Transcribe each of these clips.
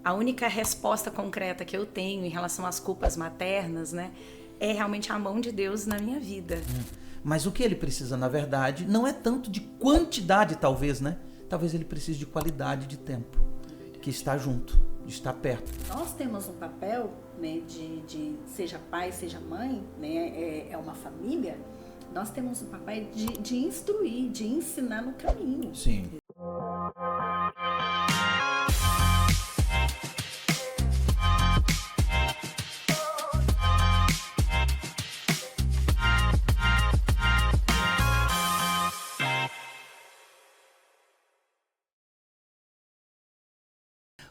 a única resposta concreta que eu tenho em relação às culpas maternas, né, é realmente a mão de Deus na minha vida. Mas o que ele precisa, na verdade, não é tanto de quantidade, talvez, né? Talvez ele precise de qualidade de tempo, que está junto, de estar perto. Nós temos um papel, né, de seja pai, seja mãe, né, é uma família, nós temos um papel de instruir, de ensinar no caminho. Sim.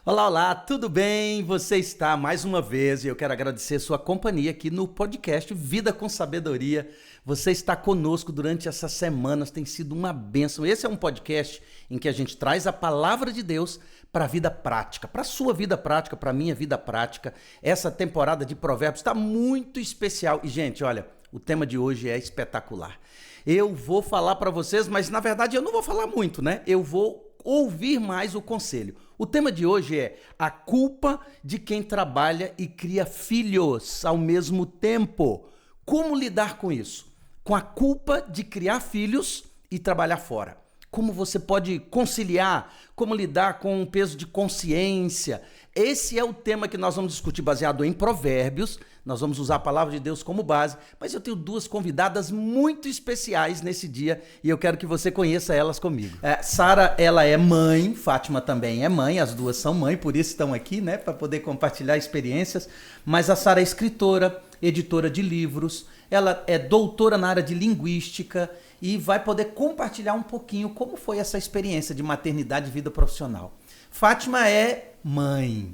Olá, olá, tudo bem? Você está mais uma vez e eu quero agradecer sua companhia aqui no podcast Vida com Sabedoria. Você está conosco durante essas semanas, tem sido uma bênção. Esse é um podcast em que a gente traz a palavra de Deus para a vida prática, para a sua vida prática, para a minha vida prática. Essa temporada de Provérbios está muito especial. E, gente, olha, o tema de hoje é espetacular. Eu vou falar para vocês, mas na verdade eu não vou falar muito, né? Eu vou ouvir mais o conselho. O tema de hoje é a culpa de quem trabalha e cria filhos ao mesmo tempo. Como lidar com isso? Com a culpa de criar filhos e trabalhar fora. Como você pode conciliar? Como lidar com o peso de consciência? Esse é o tema que nós vamos discutir baseado em Provérbios. Nós vamos usar a palavra de Deus como base, mas eu tenho duas convidadas muito especiais nesse dia e eu quero que você conheça elas comigo. Sara, ela é mãe, Fátima também é mãe, as duas são mãe, por isso estão aqui, né, para poder compartilhar experiências. Mas a Sara é escritora, editora de livros, ela é doutora na área de linguística e vai poder compartilhar um pouquinho como foi essa experiência de maternidade e vida profissional. Fátima é mãe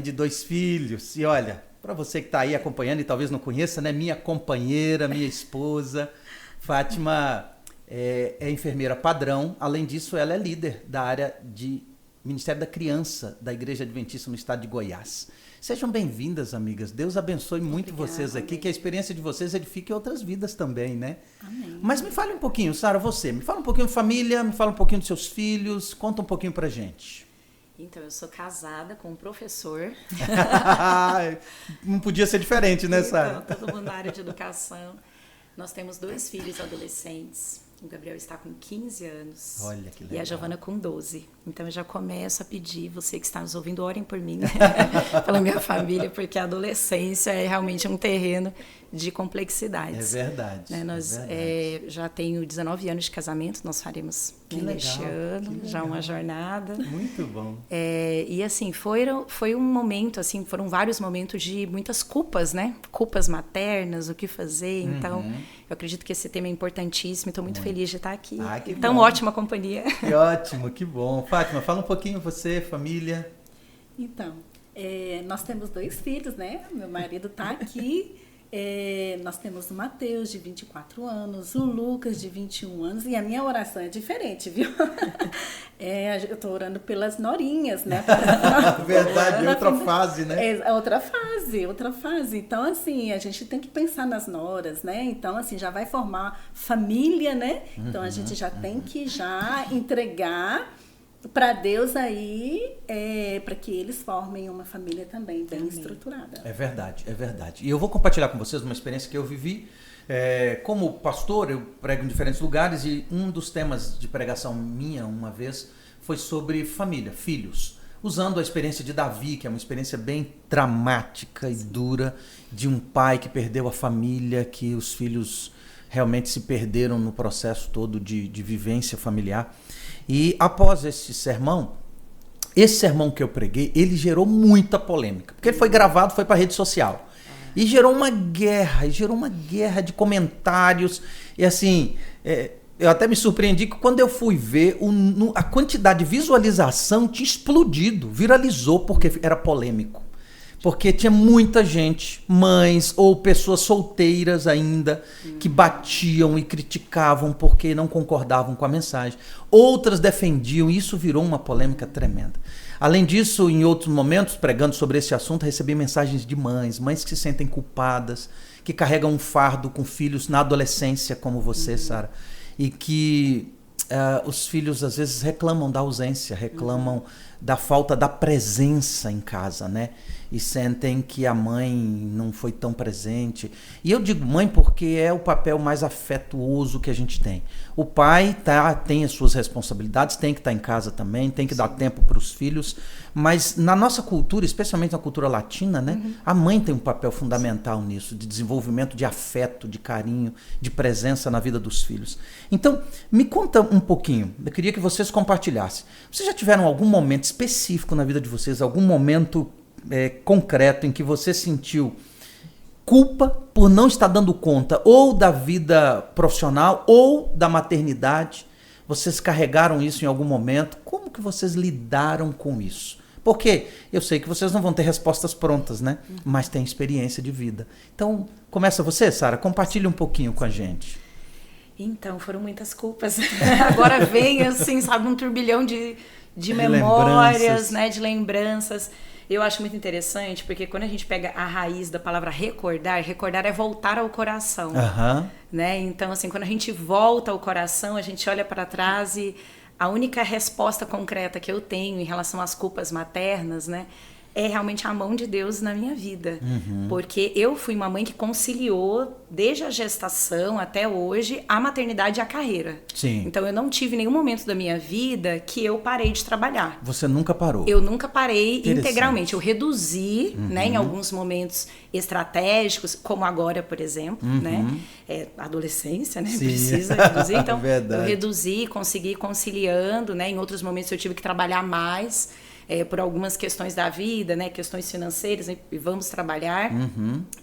de 2 filhos. E olha, para você que está aí acompanhando e talvez não conheça, né? Minha companheira, minha esposa. Fátima é enfermeira padrão. Além disso, ela é líder da área de Ministério da Criança da Igreja Adventista no estado de Goiás. Sejam bem-vindas, amigas. Deus abençoe muito vocês aqui, que a experiência de vocês edifique outras vidas também, né? Amém. Mas me fale um pouquinho, Sara, você. Me fala um pouquinho de família, me fala um pouquinho dos seus filhos. Conta um pouquinho pra gente. Então, eu sou casada com um professor. Não podia ser diferente, né, Sara? Então, todo mundo na área de educação. Nós temos 2 filhos adolescentes. O Gabriel está com 15 anos. Olha que legal. E a Giovana com 12. Então, eu já começo a pedir, você que está nos ouvindo, orem por mim, pela minha família, porque a adolescência é realmente um terreno de complexidades. É verdade. Né? Nós já tenho 19 anos de casamento, nós faremos neste ano, já uma jornada. Muito bom. E assim, foi um momento, assim, foram vários momentos de muitas culpas, né? Culpas maternas, o que fazer. Então, eu acredito que esse tema é importantíssimo. Estou muito feliz de estar aqui. Então, bom. ótima companhia. Que ótimo, que bom. Fátima, fala um pouquinho você, família. Então, nós temos 2 filhos, né? Meu marido está aqui. Nós temos o Matheus, de 24 anos, o Lucas, de 21 anos, e a minha oração é diferente, viu? Eu estou orando pelas norinhas, né? Verdade, outra fase, né? Outra fase. Então, assim, a gente tem que pensar nas noras, né? Então, assim, já vai formar família, né? Então, a gente já tem que já entregar para Deus aí, para que eles formem uma família também bem estruturada. É verdade. E eu vou compartilhar com vocês uma experiência que eu vivi. Como pastor, eu prego em diferentes lugares e um dos temas de pregação minha, uma vez, foi sobre família, filhos. Usando a experiência de Davi, que é uma experiência bem dramática e dura, de um pai que perdeu a família, que os filhos realmente se perderam no processo todo de vivência familiar. E após esse sermão que eu preguei, ele gerou muita polêmica. Porque ele foi gravado, foi para a rede social. E gerou uma guerra de comentários. E assim, eu até me surpreendi que quando eu fui ver, a quantidade de visualização tinha explodido. Viralizou porque era polêmico. Porque tinha muita gente, mães ou pessoas solteiras ainda, que batiam e criticavam porque não concordavam com a mensagem. Outras defendiam e isso virou uma polêmica tremenda. Além disso, em outros momentos, pregando sobre esse assunto, recebi mensagens de mães que se sentem culpadas, que carregam um fardo com filhos na adolescência, como você, Sara, e que os filhos às vezes reclamam da ausência, reclamam da falta da presença em casa, né? E sentem que a mãe não foi tão presente. E eu digo mãe porque é o papel mais afetuoso que a gente tem. O pai tem as suas responsabilidades, tem que estar em casa também, tem que dar tempo para os filhos, mas na nossa cultura, especialmente na cultura latina, né, a mãe tem um papel fundamental nisso, de desenvolvimento de afeto, de carinho, de presença na vida dos filhos. Então, me conta um pouquinho, eu queria que vocês compartilhassem. Vocês já tiveram algum momento específico na vida de vocês, algum momento concreto em que você sentiu culpa por não estar dando conta ou da vida profissional ou da maternidade? Vocês carregaram isso em algum momento? Como que vocês lidaram com isso? Porque eu sei que vocês não vão ter respostas prontas, né? Mas tem experiência de vida. Então, começa você, Sara, compartilha um pouquinho com a gente. Então, foram muitas culpas. Agora vem, assim, sabe, um turbilhão de memórias, né? De lembranças. Eu acho muito interessante, porque quando a gente pega a raiz da palavra recordar é voltar ao coração, né? Então, assim, quando a gente volta ao coração, a gente olha para trás e a única resposta concreta que eu tenho em relação às culpas maternas, né, é realmente a mão de Deus na minha vida. Porque eu fui uma mãe que conciliou, desde a gestação até hoje, a maternidade e a carreira. Sim. Então, eu não tive nenhum momento da minha vida que eu parei de trabalhar. Você nunca parou? Eu nunca parei integralmente. Eu reduzi, né, em alguns momentos estratégicos, como agora, por exemplo, né? Adolescência, né? Sim. Precisa reduzir. Então, eu reduzi, consegui conciliando, né? Em outros momentos eu tive que trabalhar mais. Por algumas questões da vida, né, questões financeiras, né, e vamos trabalhar.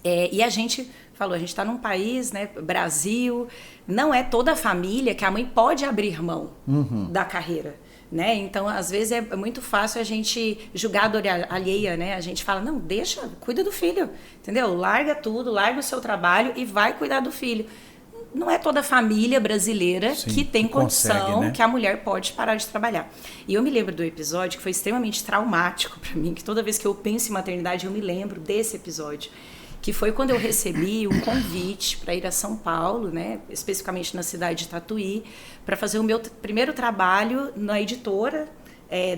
E a gente falou, a gente está num país, né, Brasil, não é toda a família que a mãe pode abrir mão da carreira, né? Então, às vezes é muito fácil a gente julgar a dor alheia, né? A gente fala, não, deixa, cuida do filho, entendeu? Larga tudo, larga o seu trabalho e vai cuidar do filho. Não é toda a família brasileira que tem condição, consegue, né? Que a mulher pode parar de trabalhar. E eu me lembro do episódio que foi extremamente traumático para mim, que toda vez que eu penso em maternidade eu me lembro desse episódio, que foi quando eu recebi um convite para ir a São Paulo, né, especificamente na cidade de Tatuí, para fazer o meu primeiro trabalho na editora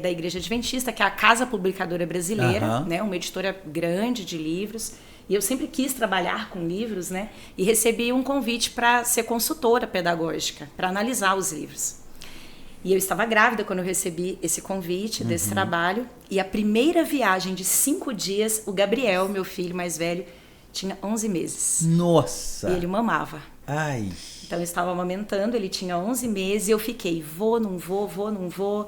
da Igreja Adventista, que é a Casa Publicadora Brasileira, né, uma editora grande de livros. E eu sempre quis trabalhar com livros, né? E recebi um convite para ser consultora pedagógica, para analisar os livros. E eu estava grávida quando eu recebi esse convite desse trabalho. E a primeira viagem de 5 dias, o Gabriel, meu filho mais velho, tinha 11 meses. Nossa! E ele mamava. Ai! Então eu estava amamentando, ele tinha 11 meses e eu fiquei, vou, não vou.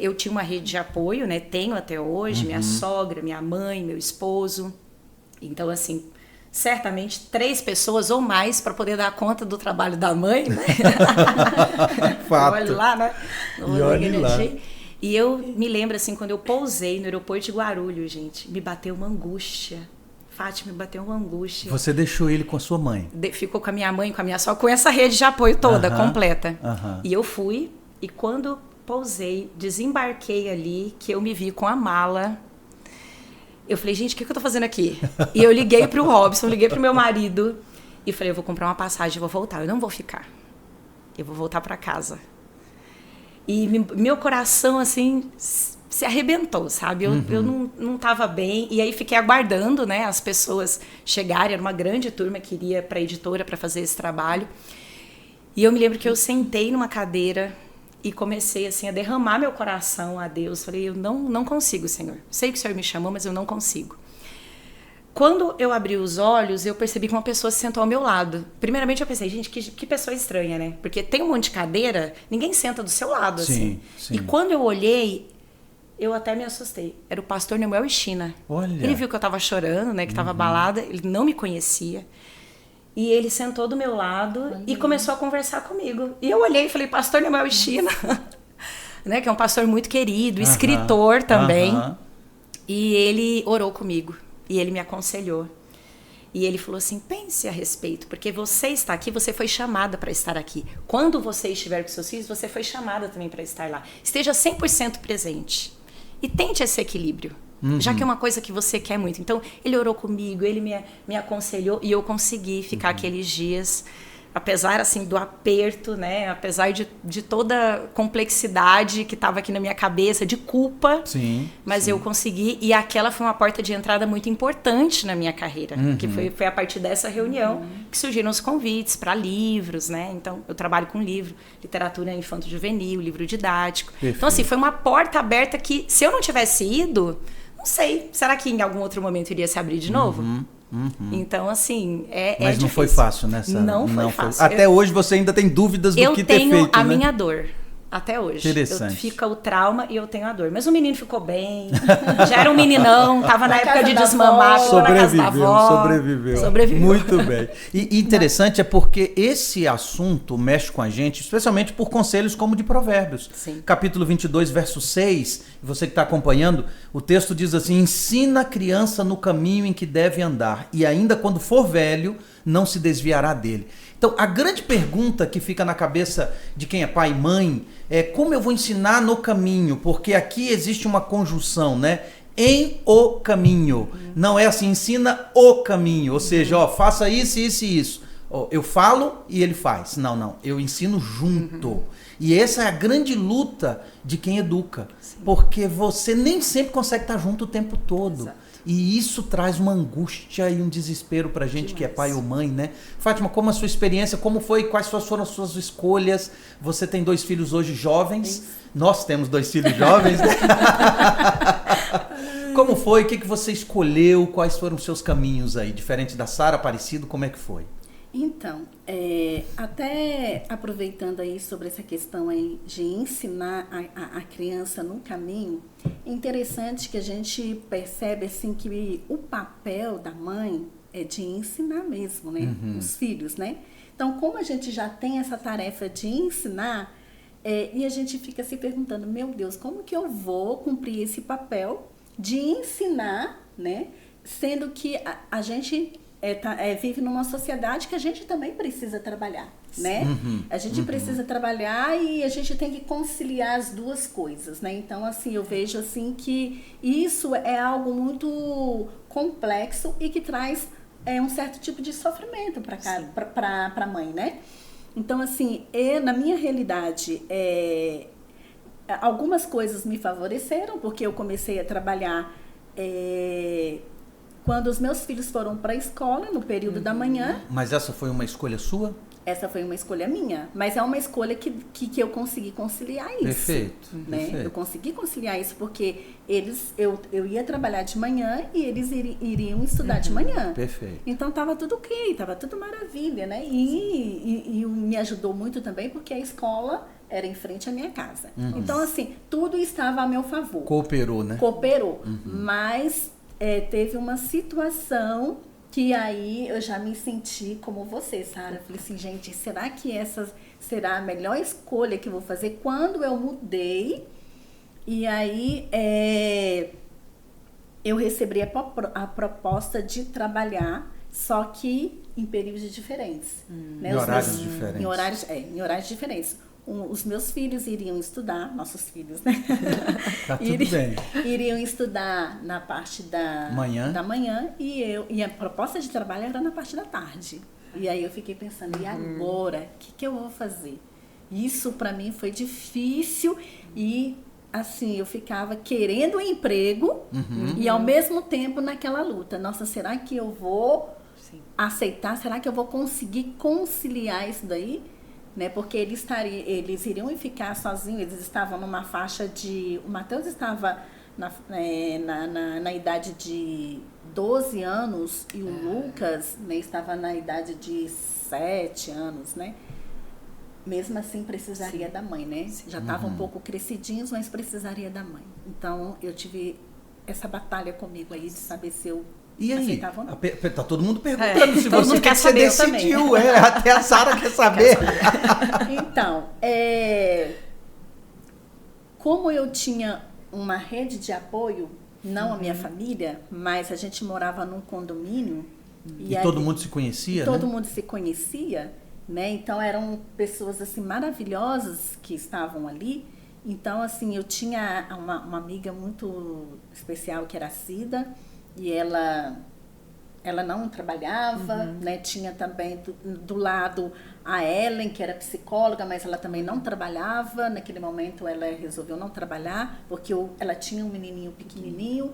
Eu tinha uma rede de apoio, né? Tenho até hoje, minha sogra, minha mãe, meu esposo. Então, assim, certamente 3 pessoas ou mais para poder dar conta do trabalho da mãe, né? Fato. Olha lá, né? Olha lá. E eu me lembro, assim, quando eu pousei no aeroporto de Guarulhos, gente, me bateu uma angústia. Fátima, me bateu uma angústia. Você deixou ele com a sua mãe? Ficou com a minha mãe, com a minha sogra, com essa rede de apoio toda, completa. E eu fui, e quando pousei, desembarquei ali, que eu me vi com a mala. Eu falei, gente, o que eu tô fazendo aqui? E eu liguei pro Robson, liguei pro meu marido e falei, eu vou comprar uma passagem e vou voltar. Eu não vou ficar. Eu vou voltar para casa. E meu coração, assim, se arrebentou, sabe? Eu não tava bem. E aí fiquei aguardando, né, as pessoas chegarem. Era uma grande turma que iria pra editora para fazer esse trabalho. E eu me lembro que eu sentei numa cadeira e comecei, assim, a derramar meu coração a Deus. Falei, eu não consigo, Senhor. Sei que o Senhor me chamou, mas eu não consigo. Quando eu abri os olhos, eu percebi que uma pessoa se sentou ao meu lado. Primeiramente, eu pensei, gente, que pessoa estranha, né? Porque tem um monte de cadeira, ninguém senta do seu lado, assim. Sim. E quando eu olhei, eu até me assustei. Era o pastor Nemuel China. Olha. Ele viu que eu tava chorando, né? Que tava abalada. Ele não me conhecia. E ele sentou do meu lado e começou a conversar comigo. E eu olhei e falei, pastor Nemuel China, né, que é um pastor muito querido, escritor também. E ele orou comigo. E ele me aconselhou. E ele falou assim, pense a respeito, porque você está aqui, você foi chamada para estar aqui. Quando você estiver com seus filhos, você foi chamada também para estar lá. Esteja 100% presente. E tente esse equilíbrio. Já que é uma coisa que você quer muito. Então, ele orou comigo, ele me aconselhou e eu consegui ficar aqueles dias apesar assim do aperto, né? Apesar de toda a complexidade que estava aqui na minha cabeça, de culpa, mas eu consegui, e aquela foi uma porta de entrada muito importante na minha carreira, que foi a partir dessa reunião que surgiram os convites para livros, né? Então, eu trabalho com livro, literatura infanto-juvenil, livro didático. Perfeito. Então, assim, foi uma porta aberta que, se eu não tivesse ido, não sei, será que em algum outro momento iria se abrir de novo? Então, assim, Mas não difícil. Foi fácil, né, Sara? Não foi fácil. Até hoje você ainda tem dúvidas do que ter feito, Eu tenho a né? minha dor. Até hoje. Interessante. Fica o trauma e eu tenho a dor. Mas o menino ficou bem, já era um meninão, tava na época de desmamar, ficou na casa da avó. Sobreviveu. Muito bem. E interessante é porque esse assunto mexe com a gente, especialmente por conselhos como de Provérbios. Sim. Capítulo 22, verso 6, você que está acompanhando, o texto diz assim: ensina a criança no caminho em que deve andar, e ainda quando for velho, não se desviará dele. Então, a grande pergunta que fica na cabeça de quem é pai e mãe é como eu vou ensinar no caminho, porque aqui existe uma conjunção, né? Em o caminho. Não é assim, ensina o caminho, ou seja, ó, faça isso, isso e isso. Ó, eu falo e ele faz. Não, eu ensino junto. E essa é a grande luta de quem educa, porque você nem sempre consegue estar junto o tempo todo. Exato. E isso traz uma angústia e um desespero pra gente que é pai ou mãe, né? Fátima, como a sua experiência, como foi, quais foram as suas escolhas? Você tem 2 filhos hoje jovens, nós temos 2 filhos jovens, né? Como foi, o que você escolheu, quais foram os seus caminhos aí? Diferente da Sara, parecido, como é que foi? Então, até aproveitando aí sobre essa questão aí de ensinar a criança no caminho, é interessante que a gente percebe assim que o papel da mãe é de ensinar mesmo, né? Os filhos, né? Então, como a gente já tem essa tarefa de ensinar, e a gente fica se perguntando, meu Deus, como que eu vou cumprir esse papel de ensinar, né? Sendo que a gente vive numa sociedade que a gente também precisa trabalhar, né? A gente precisa trabalhar e a gente tem que conciliar as duas coisas, né? Então, assim, eu vejo assim que isso é algo muito complexo e que traz um certo tipo de sofrimento para a mãe, né? Então, assim, na minha realidade, algumas coisas me favoreceram, porque eu comecei a trabalhar quando os meus filhos foram para a escola, no período da manhã. Mas essa foi uma escolha sua? Essa foi uma escolha minha, mas é uma escolha que eu consegui conciliar isso. Perfeito, né? perfeito. Eu consegui conciliar isso porque eu ia trabalhar de manhã e eles iriam estudar de manhã. Perfeito. Então estava tudo ok, estava tudo maravilha, né? E me ajudou muito também porque a escola era em frente à minha casa. Então, assim, tudo estava a meu favor. Cooperou, né? Cooperou, mas teve uma situação que aí eu já me senti como você, Sara. Falei assim, gente, será que essa será a melhor escolha que eu vou fazer? Quando eu mudei, e aí eu recebi a proposta de trabalhar, só que em períodos diferentes. Né? Em horários diferentes. Em horários diferentes. Os meus filhos iriam estudar, nossos filhos, né? Tá tudo bem. Iriam estudar na parte da manhã e a proposta de trabalho era na parte da tarde. E aí eu fiquei pensando, e agora? O que eu vou fazer? Isso para mim foi difícil e assim, eu ficava querendo um emprego e ao mesmo tempo naquela luta. Nossa, será que eu vou aceitar? Será que eu vou conseguir conciliar isso daí? Né, porque eles iriam ficar sozinhos, eles estavam numa faixa de... O Matheus estava na idade de 12 anos e o Lucas, né, estava na idade de 7 anos, né? Mesmo assim, precisaria da mãe, né? Já estavam um pouco crescidinhos, mas precisaria da mãe. Então, eu tive essa batalha comigo aí de saber se eu... E aí? Tá todo mundo perguntando se você quer saber. Você decidiu. Até a Sara quer saber. Então, como eu tinha uma rede de apoio, não a minha família, mas a gente morava num condomínio. E todo mundo se conhecia, Todo mundo se conhecia, né? Então, eram pessoas assim maravilhosas que estavam ali. Então, assim, eu tinha uma amiga muito especial que era a Cida. E ela ela não trabalhava, né? Tinha também do lado a Ellen, que era psicóloga, mas ela também não trabalhava. Naquele momento ela resolveu não trabalhar, porque ela tinha um menininho pequenininho.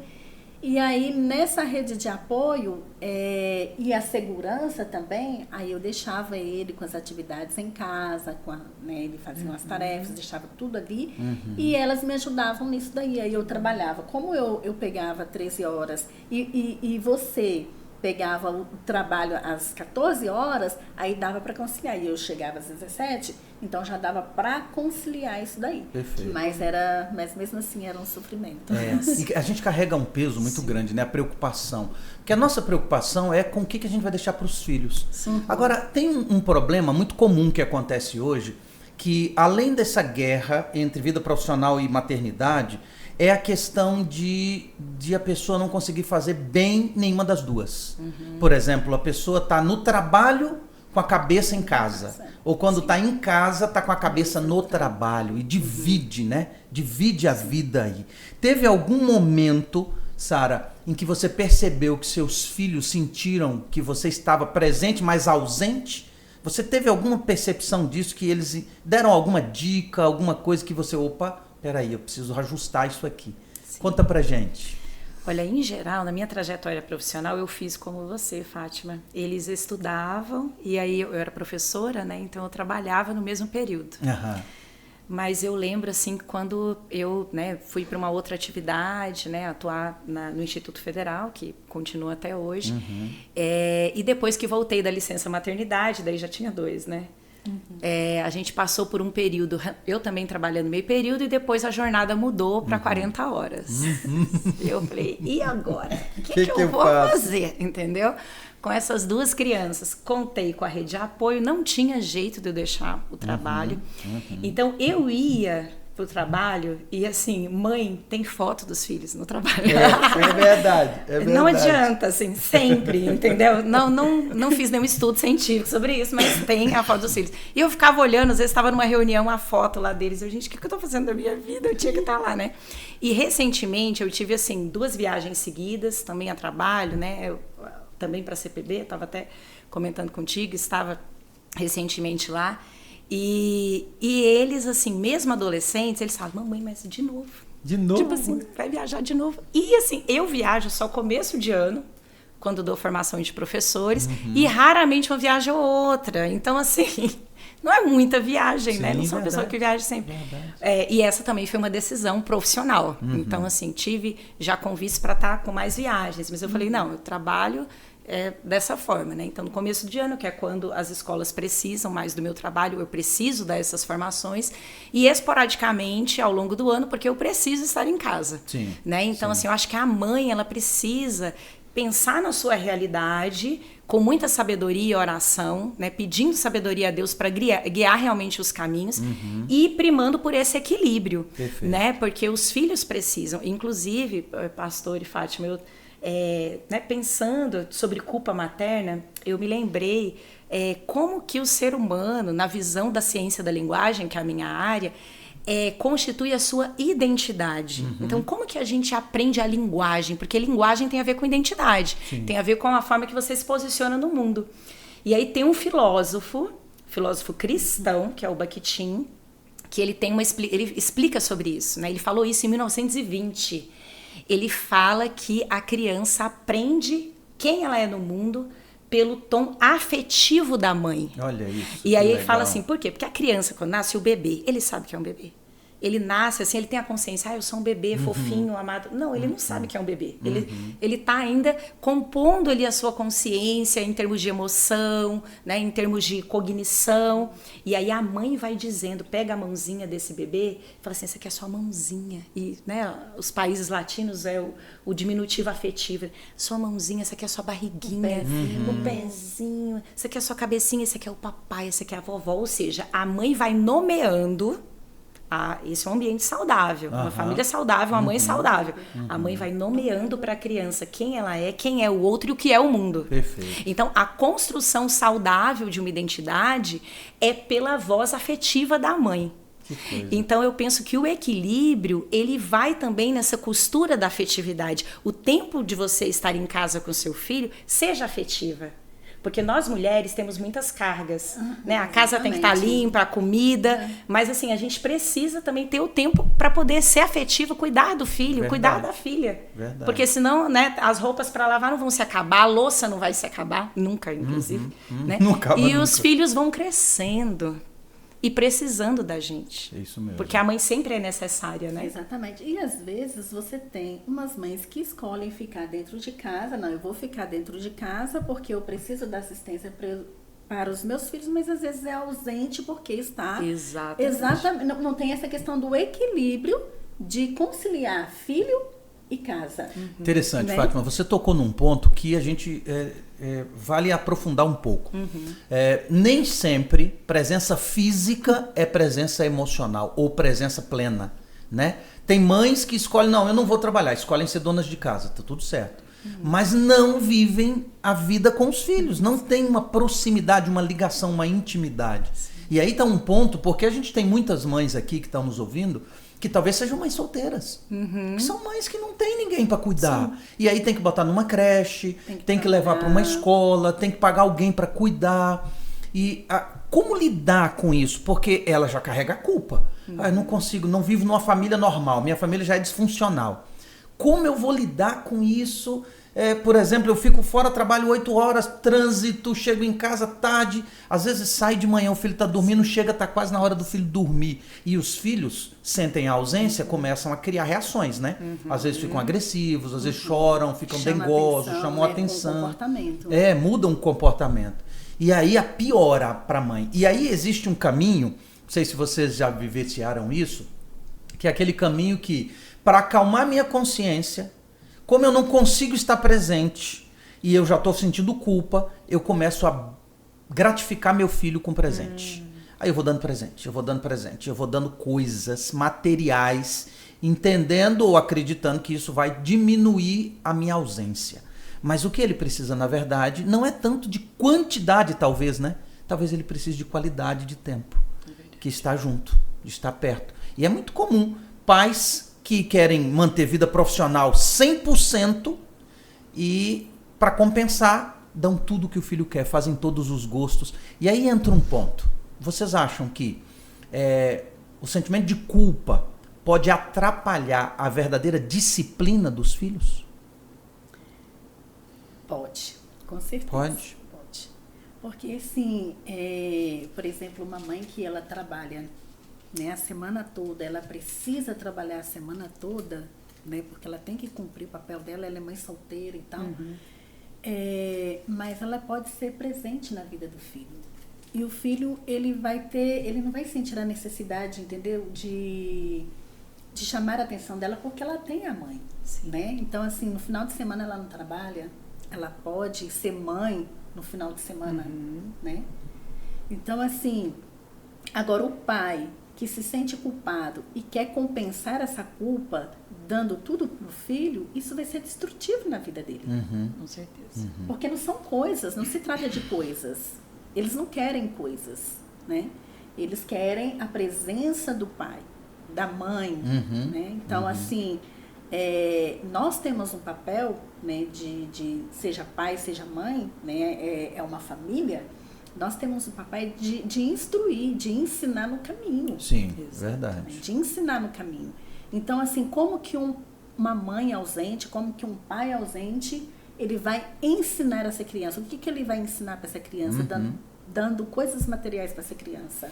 E aí, nessa rede de apoio e a segurança também, aí eu deixava ele com as atividades em casa, né, ele fazia umas tarefas, deixava tudo ali, e elas me ajudavam nisso daí. Aí eu trabalhava. Como eu pegava 13 horas e você pegava o trabalho às 14 horas, aí dava para conciliar. E eu chegava às 17, então já dava para conciliar isso daí. Perfeito. Mas mesmo assim era um sofrimento. E a gente carrega um peso muito grande, né? A preocupação. Porque a nossa preocupação é com o que a gente vai deixar para os filhos. Sim. Agora, tem um problema muito comum que acontece hoje, que além dessa guerra entre vida profissional e maternidade, é a questão de a pessoa não conseguir fazer bem nenhuma das duas. Por exemplo, a pessoa está no trabalho com a cabeça em casa. Ou quando está em casa, está com a cabeça no trabalho. E divide, né? Divide a vida aí. Teve algum momento, Sara, em que você percebeu que seus filhos sentiram que você estava presente, mas ausente? Você teve alguma percepção disso, que eles deram alguma dica, alguma coisa que você... Opa, peraí, eu preciso ajustar isso aqui. Sim. Conta pra gente. Olha, em geral, na minha trajetória profissional, eu fiz como você, Fátima. Eles estudavam, e aí eu era professora, né? Então eu trabalhava no mesmo período. Mas eu lembro, assim, quando eu, né, fui para uma outra atividade, né, atuar no Instituto Federal, que continua até hoje, e depois que voltei da licença maternidade, daí já tinha 2, né? A gente passou por um período, eu também trabalhando meio período, e depois a jornada mudou para 40 horas. Eu falei, e agora? O que eu vou fazer? Entendeu? Com essas 2 crianças, contei com a rede de apoio, não tinha jeito de eu deixar o trabalho. Então eu ia pro trabalho e assim, mãe tem foto dos filhos no trabalho. É verdade. Não adianta, assim, sempre, entendeu? Não fiz nenhum estudo científico sobre isso, mas tem a foto dos filhos. E eu ficava olhando, às vezes estava numa reunião, a foto lá deles, eu, gente, o que eu tô fazendo da minha vida? Eu tinha que estar lá, né? E recentemente eu tive, assim, 2 viagens seguidas, também a trabalho, né? Também para a CPB, estava até comentando contigo, estava recentemente lá. E eles, assim, mesmo adolescentes, eles falam, mamãe, mas de novo. De novo? Tipo assim, vai viajar de novo. E assim, eu viajo só começo de ano, quando dou formação de professores, e raramente uma viagem ou outra. Então, assim, não é muita viagem, né? Não sou uma pessoa que viaja sempre. E essa também foi uma decisão profissional. Então, assim, tive já convites para estar com mais viagens. Mas eu falei, não, eu trabalho... dessa forma, né? Então, no começo de ano, que é quando as escolas precisam mais do meu trabalho, eu preciso dar essas formações, e esporadicamente ao longo do ano, porque eu preciso estar em casa. Sim, né? Então, assim, eu acho que a mãe, ela precisa pensar na sua realidade com muita sabedoria e oração, né? Pedindo sabedoria a Deus para guiar realmente os caminhos e primando por esse equilíbrio, né? Porque os filhos precisam, inclusive, pastor e Fátima, né, pensando sobre culpa materna, eu me lembrei como que o ser humano, na visão da ciência da linguagem, que é a minha área, constitui a sua identidade. Então, como que a gente aprende a linguagem? Porque linguagem tem a ver com identidade, tem a ver com a forma que você se posiciona no mundo. E aí tem um filósofo cristão, que é o Bakhtin, que ele explica sobre isso, né? Ele falou isso em 1920. Ele fala que a criança aprende quem ela é no mundo pelo tom afetivo da mãe. Olha isso. E aí ele fala assim, por quê? Porque a criança, quando nasce o bebê, ele sabe que é um bebê. Ele nasce assim, ele tem a consciência, eu sou um bebê fofinho, amado. Não, ele não sabe que é um bebê. Ele tá ainda compondo ali a sua consciência em termos de emoção, né, em termos de cognição. E aí a mãe vai dizendo, pega a mãozinha desse bebê, fala assim, essa aqui é a sua mãozinha. E, né, os países latinos é o diminutivo afetivo. Sua mãozinha, essa aqui é a sua barriguinha, o pezinho, essa aqui é a sua cabecinha, esse aqui é o papai, essa aqui é a vovó. Ou seja, a mãe vai nomeando. Esse é um ambiente saudável, uma família saudável, uma mãe saudável. A mãe vai nomeando para a criança quem ela é, quem é o outro e o que é o mundo. Perfeito. Então, a construção saudável de uma identidade é pela voz afetiva da mãe. Então eu penso que o equilíbrio, ele vai também nessa costura da afetividade. O tempo de você estar em casa com seu filho, seja afetiva. Porque nós mulheres temos muitas cargas, né? A casa tem que estar limpa, a comida, mas assim, a gente precisa também ter o tempo para poder ser afetivo, cuidar do filho, cuidar da filha. Porque senão, né, as roupas para lavar não vão se acabar, a louça não vai se acabar, nunca, inclusive. Né? Não acaba e nunca. Os filhos vão crescendo e precisando da gente. É isso mesmo. Porque a mãe sempre é necessária, né? Exatamente. E às vezes você tem umas mães que escolhem ficar dentro de casa. Não, eu vou ficar dentro de casa porque eu preciso da assistência para os meus filhos, mas às vezes é ausente porque está... Exatamente. Não tem essa questão do equilíbrio de conciliar filho e casa. Interessante, né? Fátima. Você tocou num ponto que a gente vale aprofundar um pouco. Nem sempre presença física é presença emocional ou presença plena, né? Tem mães que escolhem, não, eu não vou trabalhar, escolhem ser donas de casa, tá tudo certo. Mas não vivem a vida com os filhos, não tem uma proximidade, uma ligação, uma intimidade. E aí tá um ponto, porque a gente tem muitas mães aqui que estão nos ouvindo, que talvez sejam mães solteiras. Que são mães que não tem ninguém para cuidar. Sim. E aí tem que botar numa creche, tem que levar para uma escola, tem que pagar alguém para cuidar. E como lidar com isso? Porque ela já carrega a culpa. Eu não consigo, não vivo numa família normal, minha família já é disfuncional. Como eu vou lidar com isso? Por exemplo, eu fico fora, trabalho 8 horas, trânsito, chego em casa tarde, às vezes sai de manhã, o filho está dormindo, chega, está quase na hora do filho dormir. E os filhos sentem a ausência, começam a criar reações, né? Às vezes ficam agressivos, às vezes choram, ficam dengosos, chamam atenção. Comportamento. Mudam o comportamento. E aí piora para a mãe. E aí existe um caminho, não sei se vocês já vivenciaram isso, que é aquele caminho que, para acalmar minha consciência, como eu não consigo estar presente e eu já estou sentindo culpa, eu começo a gratificar meu filho com presente. Aí eu vou dando presente, eu vou dando presente, eu vou dando coisas materiais, entendendo ou acreditando que isso vai diminuir a minha ausência. Mas o que ele precisa, na verdade, não é tanto de quantidade, talvez, né? Talvez ele precise de qualidade de tempo, que está junto, de estar perto. E é muito comum pais que querem manter vida profissional 100% e, para compensar, dão tudo que o filho quer, fazem todos os gostos. E aí entra um ponto. Vocês acham que o sentimento de culpa pode atrapalhar a verdadeira disciplina dos filhos? Pode, com certeza. Pode? Pode. Porque, assim, por exemplo, uma mãe que ela trabalha, né, a semana toda, ela precisa trabalhar a semana toda, né, porque ela tem que cumprir o papel dela, ela é mãe solteira e tal, mas ela pode ser presente na vida do filho. E o filho, ele não vai sentir a necessidade, entendeu, de chamar a atenção dela, porque ela tem a mãe, né? Então, assim, no final de semana ela não trabalha, ela pode ser mãe no final de semana, né? Então, assim, agora o pai que se sente culpado e quer compensar essa culpa dando tudo pro filho, isso vai ser destrutivo na vida dele. Com certeza. Porque não são coisas, não se trata de coisas. Eles não querem coisas, né? Eles querem a presença do pai, da mãe, né? Então, assim, nós temos um papel, né, de seja pai, seja mãe, né, é uma família. Nós temos o papel de instruir, de ensinar no caminho. Sim, verdade. De ensinar no caminho. Então, assim, como que uma mãe ausente, como que um pai ausente, ele vai ensinar essa criança? O que ele vai ensinar para essa criança? Dando coisas materiais para essa criança.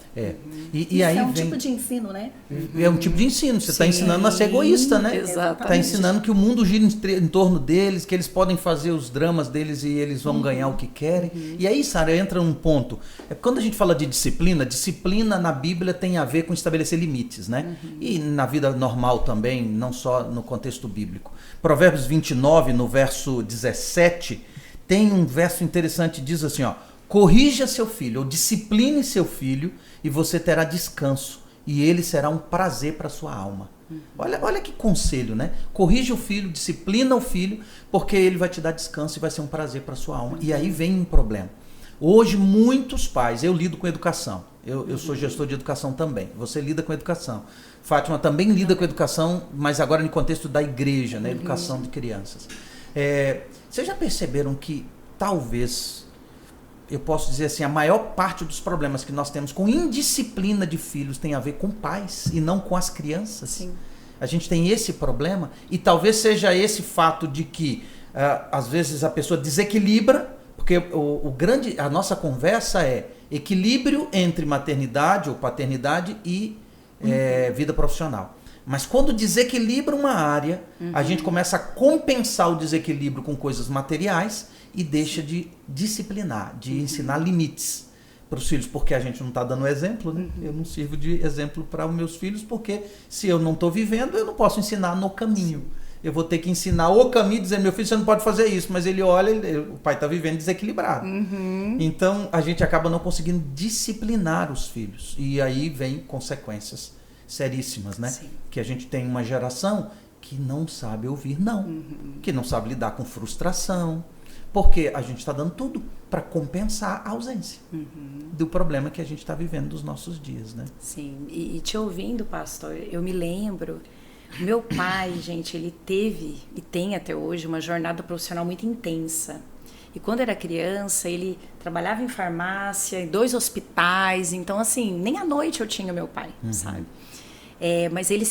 E aí é um tipo de ensino, né? É um tipo de ensino. Você está ensinando a ser egoísta, né? Exatamente. Está ensinando que o mundo gira em torno deles, que eles podem fazer os dramas deles e eles vão ganhar o que querem. E aí, Sara, entra um ponto. Quando a gente fala de disciplina, disciplina na Bíblia tem a ver com estabelecer limites, né? E na vida normal também, não só no contexto bíblico. Provérbios 29, no verso 17, tem um verso interessante, diz assim, ó: corrija seu filho, ou discipline seu filho, e você terá descanso, e ele será um prazer para sua alma. Olha que conselho, né? Corrija o filho, disciplina o filho, porque ele vai te dar descanso e vai ser um prazer para sua alma. E aí vem um problema. Hoje, muitos pais, eu lido com educação, Eu sou gestor de educação também. Você lida com educação. Fátima também lida com educação, mas agora no contexto da igreja, né? Educação de crianças. Vocês já perceberam que talvez, eu posso dizer assim, a maior parte dos problemas que nós temos com indisciplina de filhos tem a ver com pais e não com as crianças? Sim. A gente tem esse problema e talvez seja esse fato de que às vezes a pessoa desequilibra, porque a nossa conversa é equilíbrio entre maternidade ou paternidade e vida profissional. Mas quando desequilibra uma área, a gente começa a compensar o desequilíbrio com coisas materiais e deixa de disciplinar, de ensinar limites para os filhos, porque a gente não está dando exemplo, né? Eu não sirvo de exemplo para os meus filhos, porque se eu não estou vivendo, eu não posso ensinar no caminho. Eu vou ter que ensinar o caminho, dizer, meu filho, você não pode fazer isso, mas ele olha, o pai está vivendo desequilibrado. Então, a gente acaba não conseguindo disciplinar os filhos. E aí vem consequências seríssimas, né? Sim. Que a gente tem uma geração que não sabe ouvir não, que não sabe lidar com frustração, porque a gente está dando tudo para compensar a ausência do problema que a gente está vivendo dos nossos dias, né? Sim, e te ouvindo, pastor, eu me lembro, meu pai, gente, ele teve e tem até hoje uma jornada profissional muito intensa. E quando era criança, ele trabalhava em farmácia, em 2 hospitais, então assim, nem à noite eu tinha meu pai, sabe? Mas ele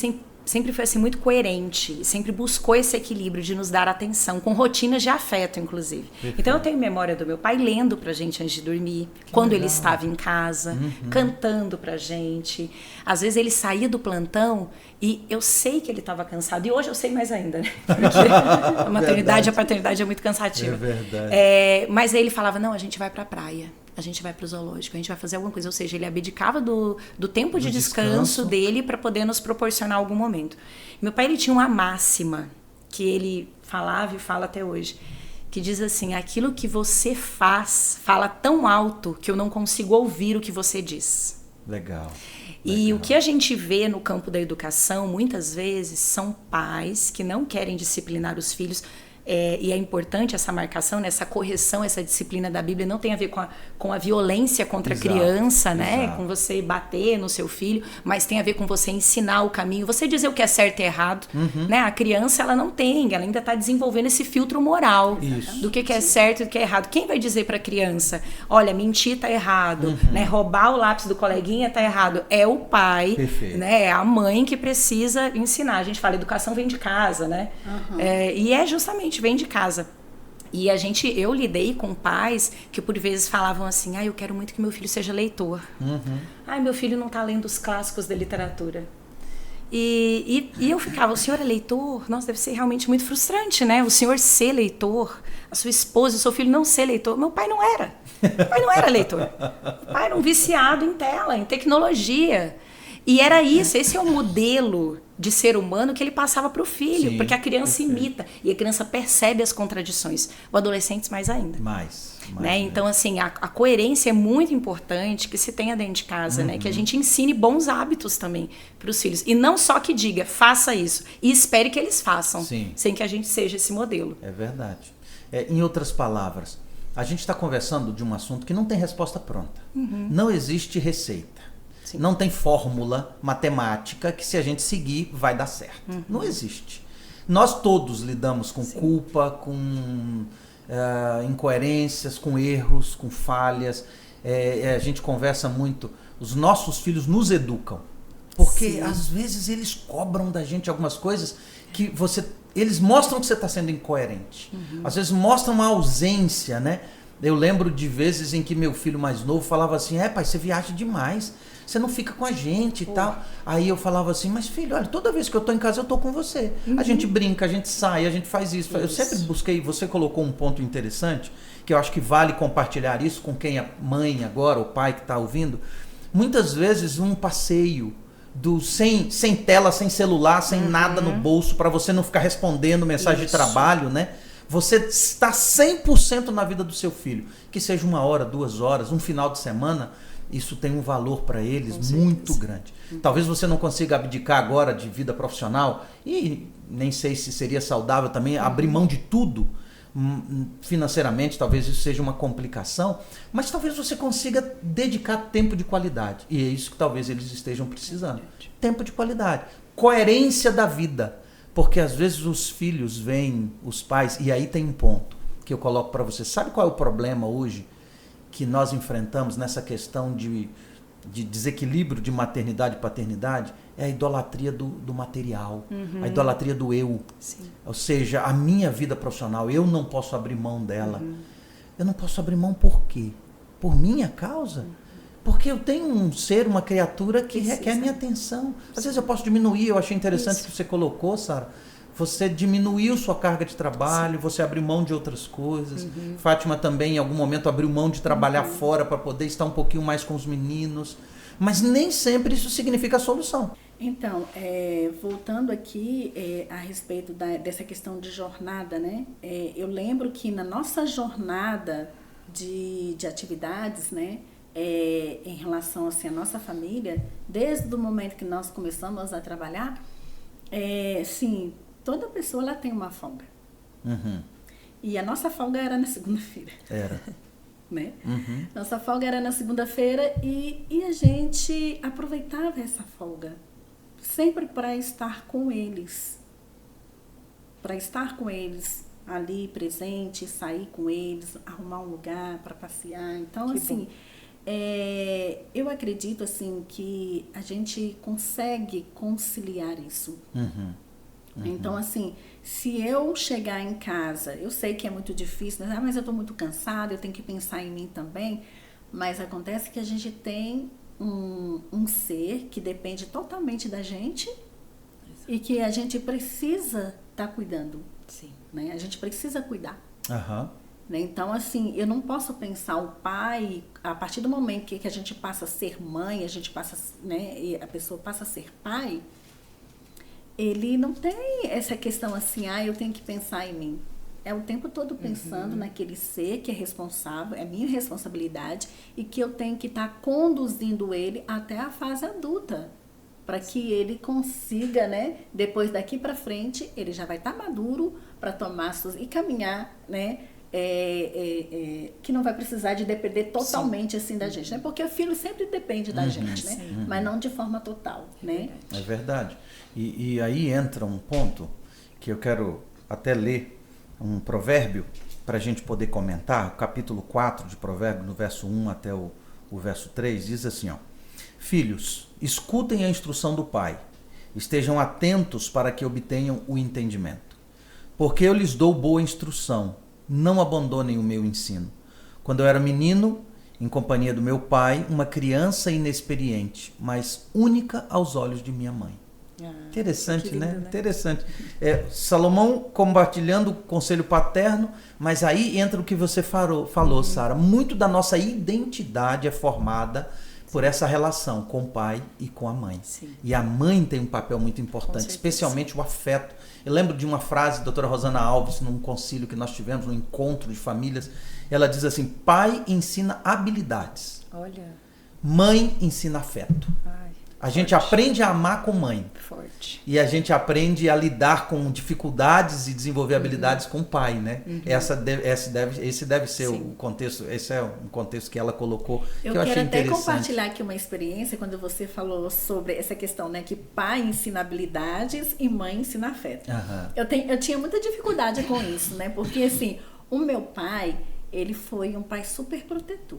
sempre foi assim muito coerente, sempre buscou esse equilíbrio de nos dar atenção, com rotinas de afeto, inclusive. Perfeito. Então eu tenho memória do meu pai lendo pra gente antes de dormir, quando ele estava em casa, cantando pra gente. Às vezes ele saía do plantão e eu sei que ele estava cansado, e hoje eu sei mais ainda, né? Porque a maternidade e a paternidade é muito cansativa. É verdade. Mas aí ele falava, não, a gente vai pra praia. A gente vai para o zoológico, a gente vai fazer alguma coisa. Ou seja, ele abdicava do tempo de descanso dele para poder nos proporcionar algum momento. Meu pai, ele tinha uma máxima que ele falava e fala até hoje, que diz assim, aquilo que você fala tão alto que eu não consigo ouvir o que você diz. Legal. E o que a gente vê no campo da educação, muitas vezes, são pais que não querem disciplinar os filhos. E é importante essa marcação, né? Essa correção, essa disciplina da Bíblia não tem a ver com a violência contra a criança, né? Com você bater no seu filho, mas tem a ver com você ensinar o caminho, você dizer o que é certo e errado, né? A criança, ela não tem, ela ainda está desenvolvendo esse filtro moral do que é certo e do que é errado. Quem vai dizer para a criança, olha, mentir tá errado, né? Roubar o lápis do coleguinha tá errado? É o pai, né? É a mãe que precisa ensinar. A gente fala, educação vem de casa, né? E é justamente vem de casa. E eu lidei com pais que por vezes falavam assim, eu quero muito que meu filho seja leitor. Meu filho não está lendo os clássicos da literatura. E eu ficava, o senhor é leitor? Nossa, deve ser realmente muito frustrante, né? O senhor ser leitor, a sua esposa, o seu filho não ser leitor. Meu pai não era. Meu pai não era leitor. Meu pai era um viciado em tela, em tecnologia. E era isso, esse é o modelo de ser humano que ele passava para o filho, porque a criança imita e a criança percebe as contradições. O adolescente mais ainda. Mais né? Então, assim, a coerência é muito importante que se tenha dentro de casa, né? Que a gente ensine bons hábitos também para os filhos. E não só que diga, faça isso, e espere que eles façam, sem que a gente seja esse modelo. É verdade. Em outras palavras, a gente está conversando de um assunto que não tem resposta pronta. Não existe receita. Não tem fórmula matemática que se a gente seguir vai dar certo. Não existe. Nós todos lidamos com culpa, com incoerências, com erros, com falhas. A gente conversa muito. Os nossos filhos nos educam. Porque às vezes eles cobram da gente algumas coisas que eles mostram que você está sendo incoerente. Às vezes mostram uma ausência, né? Eu lembro de vezes em que meu filho mais novo falava assim, pai, você viaja demais. Você não fica com a gente e tal. Aí eu falava assim, mas filho, olha, toda vez que eu tô em casa eu tô com você. A gente brinca, a gente sai, a gente faz isso. Eu sempre busquei, você colocou um ponto interessante, que eu acho que vale compartilhar isso com quem é mãe agora, o pai que está ouvindo. Muitas vezes um passeio sem tela, sem celular, sem nada no bolso, para você não ficar respondendo mensagem de trabalho, né? Você está 100% na vida do seu filho. Que seja 1 hora, 2 horas, um final de semana, isso tem um valor para eles muito grande. Talvez você não consiga abdicar agora de vida profissional e nem sei se seria saudável também abrir mão de tudo, financeiramente talvez isso seja uma complicação, mas talvez você consiga dedicar tempo de qualidade. E é isso que talvez eles estejam precisando. Tempo de qualidade. Coerência da vida. Porque às vezes os filhos veem os pais, e aí tem um ponto que eu coloco para você. Sabe qual é o problema hoje que nós enfrentamos nessa questão de desequilíbrio de maternidade e paternidade? É a idolatria do material, a idolatria do eu. Sim. Ou seja, a minha vida profissional, eu não posso abrir mão dela. Eu não posso abrir mão por quê? Por minha causa? Porque eu tenho um ser, uma criatura que requer minha atenção. Às vezes eu posso diminuir, eu achei interessante que você colocou, Sara. Você diminuiu sua carga de trabalho, você abriu mão de outras coisas. Fátima também, em algum momento, abriu mão de trabalhar fora para poder estar um pouquinho mais com os meninos. Mas nem sempre isso significa a solução. Então, voltando aqui a respeito dessa questão de jornada, né? Eu lembro que na nossa jornada de atividades, né? Em relação assim, à nossa família, desde o momento que nós começamos a trabalhar, sim, toda pessoa ela tem uma folga. E a nossa folga era na segunda-feira. Era. Né? Nossa folga era na segunda-feira e a gente aproveitava essa folga sempre para estar com eles. Para estar com eles ali presente, sair com eles, arrumar um lugar para passear. Então, assim, eu acredito assim que a gente consegue conciliar isso. Então, assim, se eu chegar em casa, eu sei que é muito difícil, mas eu estou muito cansada, eu tenho que pensar em mim também, mas acontece que a gente tem um ser que depende totalmente da gente. Exato. E que a gente precisa estar cuidando. Sim. Né? A gente precisa cuidar. Né? Então, assim, eu não posso pensar o pai, a partir do momento que a gente passa a ser mãe, a gente passa, né, e a pessoa passa a ser pai, ele não tem essa questão assim, eu tenho que pensar em mim. É o tempo todo pensando naquele ser que é responsável, é minha responsabilidade, e que eu tenho que estar conduzindo ele até a fase adulta, para que ele consiga, né, depois daqui para frente, ele já vai estar maduro para tomar suas e caminhar, né, que não vai precisar de depender totalmente assim da gente, né? Porque o filho sempre depende da gente, né? Mas não de forma total, né? É verdade. E aí entra um ponto que eu quero até ler um provérbio para a gente poder comentar. O capítulo 4 de Provérbios, no verso 1 até o verso 3, diz assim, ó: Filhos, escutem a instrução do pai, estejam atentos para que obtenham o entendimento. Porque eu lhes dou boa instrução, não abandonem o meu ensino. Quando eu era menino, em companhia do meu pai, uma criança inexperiente, mas única aos olhos de minha mãe. Interessante, lindo, né? Interessante. Salomão compartilhando o conselho paterno, mas aí entra o que você falou, Sara. Muito da nossa identidade é formada por essa relação com o pai e com a mãe. Sim. E a mãe tem um papel muito importante, especialmente o afeto. Eu lembro de uma frase da doutora Rosana Alves, num concílio que nós tivemos, num encontro de famílias. Ela diz assim: pai ensina habilidades. Olha. Mãe ensina afeto. A gente aprende a amar com mãe. Forte. E a gente aprende a lidar com dificuldades e desenvolver habilidades com o pai, né? Esse deve ser o contexto, esse é um contexto que ela colocou, que eu achei interessante. Eu quero até compartilhar aqui uma experiência, quando você falou sobre essa questão, né? Que pai ensina habilidades e mãe ensina afeto. Eu tinha muita dificuldade com isso, né? Porque, assim, o meu pai, ele foi um pai super protetor.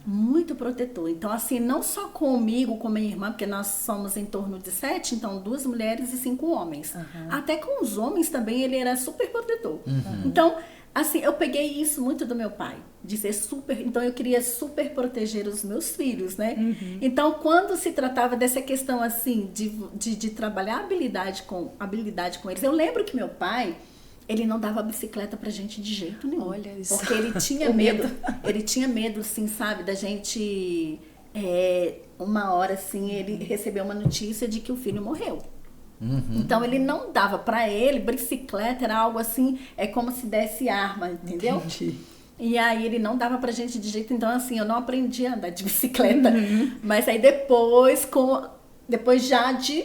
Muito protetor. Então, assim, não só comigo, com minha irmã, porque nós somos em torno de 7, então 2 mulheres e 5 homens. Até com os homens também ele era super protetor. Então, assim, eu peguei isso muito do meu pai, de ser super... Então, eu queria super proteger os meus filhos, né? Então, quando se tratava dessa questão, assim, de trabalhar habilidade com eles, eu lembro que meu pai... Ele não dava bicicleta pra gente de jeito nenhum. Olha isso. Porque ele tinha medo. Ele tinha medo, assim, sabe, da gente... uma hora, assim, ele recebeu uma notícia de que o filho morreu. Então, ele não dava pra ele, bicicleta era algo assim, é como se desse arma, entendeu? Entendi. E aí, ele não dava pra gente de jeito... Então, assim, eu não aprendi a andar de bicicleta. Mas aí, depois já de...